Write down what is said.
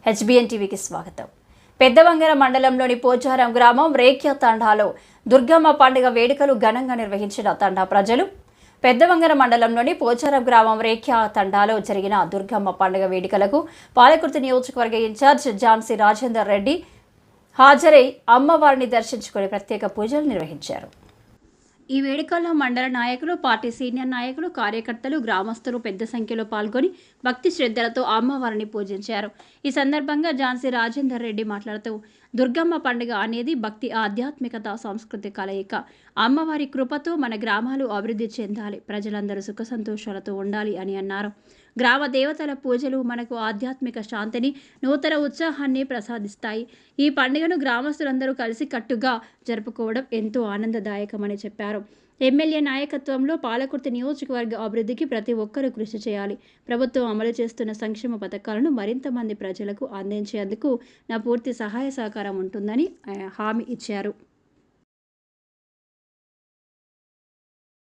HBN టీవీకి స్వాగతం. పెద్దవంగర మండలంలోని పోచారం గ్రామం రేఖ్య తండాలో దుర్గమ్మ పండుగ వేడుకలు ఘనంగా నిర్వహించిన తండా ప్రజలు. పెద్దవంగర మండలంలోని పోచారం గ్రామం రేఖ్య తండాలో జరిగిన దుర్గమ్మ పండుగ వేడుకలకు పాలకుర్తి నియోజకవర్గ ఇన్ఛార్జ్ ఝాన్సీ రాజేందర్ రెడ్డి హాజరై అమ్మవారిని దర్శించుకుని ప్రత్యేక పూజలు నిర్వహించారు. ఈ వేడుకల్లో మండల నాయకులు, పార్టీ సీనియర్ నాయకులు, కార్యకర్తలు, గ్రామస్తులు పెద్ద సంఖ్యలో పాల్గొని భక్తి శ్రద్ధలతో అమ్మవారిని పూజించారు. ఈ సందర్భంగా ఝాన్సీ రాజేందర్ రెడ్డి మాట్లాడుతూ, దుర్గమ్మ పండుగ అనేది భక్తి, ఆధ్యాత్మికత, సంస్కృతి కలయిక. అమ్మవారి కృపతో మన గ్రామాలు అభివృద్ధి చెందాలి, ప్రజలందరూ సుఖ సంతోషాలతో ఉండాలి అని అన్నారు. గ్రామ దేవతల పూజలు మనకు ఆధ్యాత్మిక శాంతిని, నూతన ఉత్సాహాన్ని ప్రసాదిస్తాయి. ఈ పండుగను గ్రామస్తులందరూ కలిసికట్టుగా జరుపుకోవడం ఎంతో ఆనందదాయకమని చెప్పారు. ఎమ్మెల్యే నాయకత్వంలో పాలకుర్తి నియోజకవర్గ అభివృద్ధికి ప్రతి ఒక్కరూ కృషి చేయాలి. ప్రభుత్వం అమలు చేస్తున్న సంక్షేమ పథకాలను మరింత మంది ప్రజలకు అందించేందుకు నా పూర్తి సహాయ సహకారం ఉంటుందని హామీ ఇచ్చారు.